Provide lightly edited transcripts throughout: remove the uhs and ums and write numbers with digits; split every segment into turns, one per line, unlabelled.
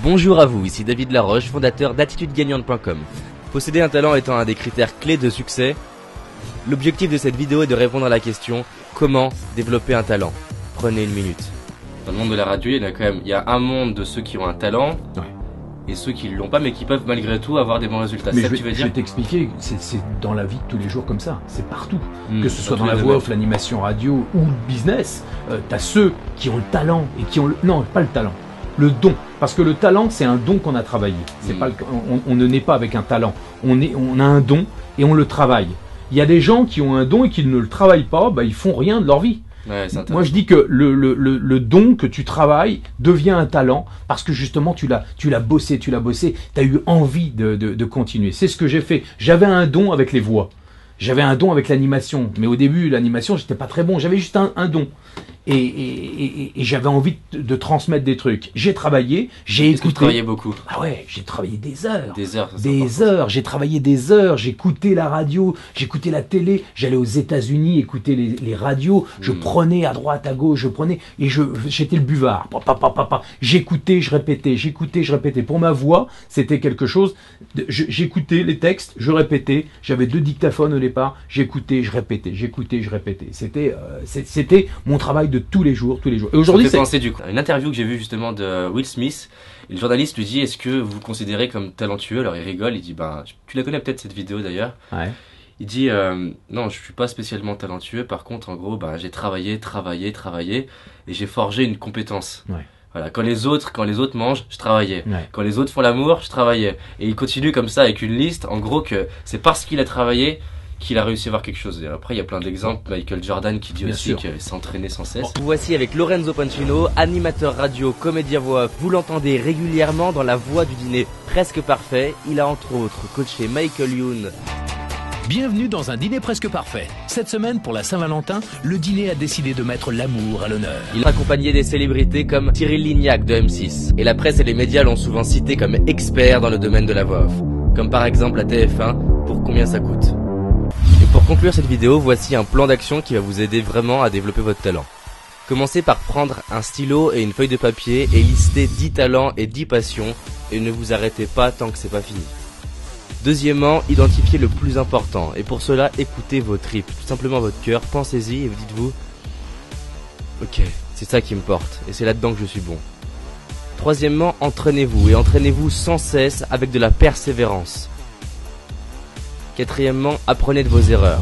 Bonjour à vous, ici David Laroche, fondateur d'attitudegagnante.com. Posséder un talent étant un des critères clés de succès, l'objectif de cette vidéo est de répondre à la question « Comment développer un talent ?» Prenez une minute. Dans le monde de la radio, il y a un monde de ceux qui ont un talent et ceux qui ne l'ont pas mais qui peuvent malgré tout avoir des bons résultats.
Mais
c'est ça que tu veux dire?
Je vais t'expliquer, c'est dans la vie de tous les jours comme ça, c'est partout. Que ce soit
dans
dans la voix off, l'animation radio ou le business, t'as ceux qui ont le talent et qui ont non, pas le talent, le don. Parce que le talent, c'est un don qu'on a travaillé. C'est pas on ne naît pas avec un talent. On a un don et on le travaille. Il y a des gens qui ont un don et qui ne le travaillent pas, bah ils font rien de leur vie.
Ouais,
moi je dis que le don que tu travailles devient un talent parce que justement tu l'as bossé, tu as eu envie de continuer. C'est ce que j'ai fait. J'avais un don avec les voix. J'avais un don avec l'animation. Mais au début, l'animation, j'étais pas très bon. J'avais juste un don. Et j'avais envie de transmettre des trucs. J'ai travaillé, j'ai écouté.
Tu travaillais beaucoup.
Ah ouais, j'ai travaillé des heures.
Des heures.
Des heures. J'ai travaillé des heures. J'écoutais la radio, j'écoutais la télé. J'allais aux États-Unis écouter les radios. Je prenais à droite, à gauche, et j'étais le buvard. J'écoutais, je répétais. Pour ma voix, c'était quelque chose. J'écoutais les textes, je répétais. J'avais 2 dictaphones au départ. J'écoutais, je répétais. C'était mon travail de tous les jours. Et aujourd'hui,
c'est pensé du coup. Une interview que j'ai vue justement de Will Smith. Et le journaliste lui dit: est-ce que vous vous considérez comme talentueux? Alors il rigole, il dit: bah, tu la connais peut-être cette vidéo d'ailleurs. Ouais. Il dit non, je suis pas spécialement talentueux. Par contre, en gros, bah, j'ai travaillé et j'ai forgé une compétence. Ouais. Voilà, quand les autres mangent, je travaillais. Ouais. Quand les autres font l'amour, je travaillais. Et il continue comme ça avec une liste. En gros, que c'est parce qu'il a travaillé qu'il a réussi à voir quelque chose. Et après, il y a plein d'exemples. Michael Jordan qui dit aussi qu'il s'entraînait sans cesse. Vous voici avec Lorenzo Pancino, animateur radio, comédien voix. Vous l'entendez régulièrement dans La Voix du Dîner Presque Parfait. Il a entre autres coaché Michael Youn.
Bienvenue dans un dîner presque parfait. Cette semaine, pour la Saint-Valentin, le dîner a décidé de mettre l'amour à l'honneur.
Il a accompagné des célébrités comme Cyril Lignac de M6. Et la presse et les médias l'ont souvent cité comme expert dans le domaine de la voix off. Comme par exemple la TF1, pour combien ça coûte. Et pour conclure cette vidéo, voici un plan d'action qui va vous aider vraiment à développer votre talent. Commencez par prendre un stylo et une feuille de papier et lister 10 talents et 10 passions et ne vous arrêtez pas tant que c'est pas fini. Deuxièmement, identifiez le plus important et pour cela, écoutez vos tripes, tout simplement votre cœur, pensez-y et vous dites-vous « Ok, c'est ça qui me porte et c'est là-dedans que je suis bon ». Troisièmement, entraînez-vous et entraînez-vous sans cesse avec de la persévérance. Quatrièmement, apprenez de vos erreurs.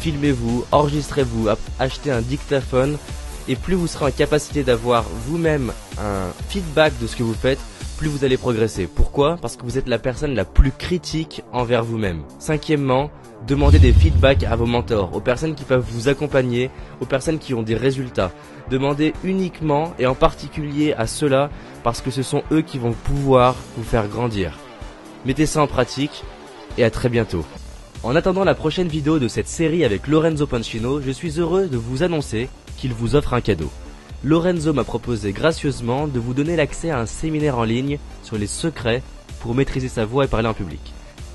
Filmez-vous, enregistrez-vous, achetez un dictaphone et plus vous serez en capacité d'avoir vous-même un feedback de ce que vous faites, plus vous allez progresser. Pourquoi? Parce que vous êtes la personne la plus critique envers vous-même. Cinquièmement, demandez des feedbacks à vos mentors, aux personnes qui peuvent vous accompagner, aux personnes qui ont des résultats. Demandez uniquement et en particulier à ceux-là parce que ce sont eux qui vont pouvoir vous faire grandir. Mettez ça en pratique et à très bientôt. En attendant la prochaine vidéo de cette série avec Lorenzo Pancino, je suis heureux de vous annoncer qu'il vous offre un cadeau. Lorenzo m'a proposé gracieusement de vous donner l'accès à un séminaire en ligne sur les secrets pour maîtriser sa voix et parler en public.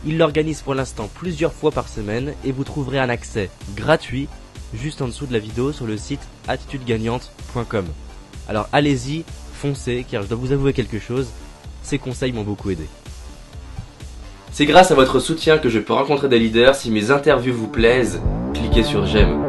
Il l'organise pour l'instant plusieurs fois par semaine et vous trouverez un accès gratuit juste en dessous de la vidéo sur le site attitudegagnante.com. Alors allez-y, foncez, car je dois vous avouer quelque chose, ces conseils m'ont beaucoup aidé. C'est grâce à votre soutien que je peux rencontrer des leaders. Si mes interviews vous plaisent, cliquez sur j'aime.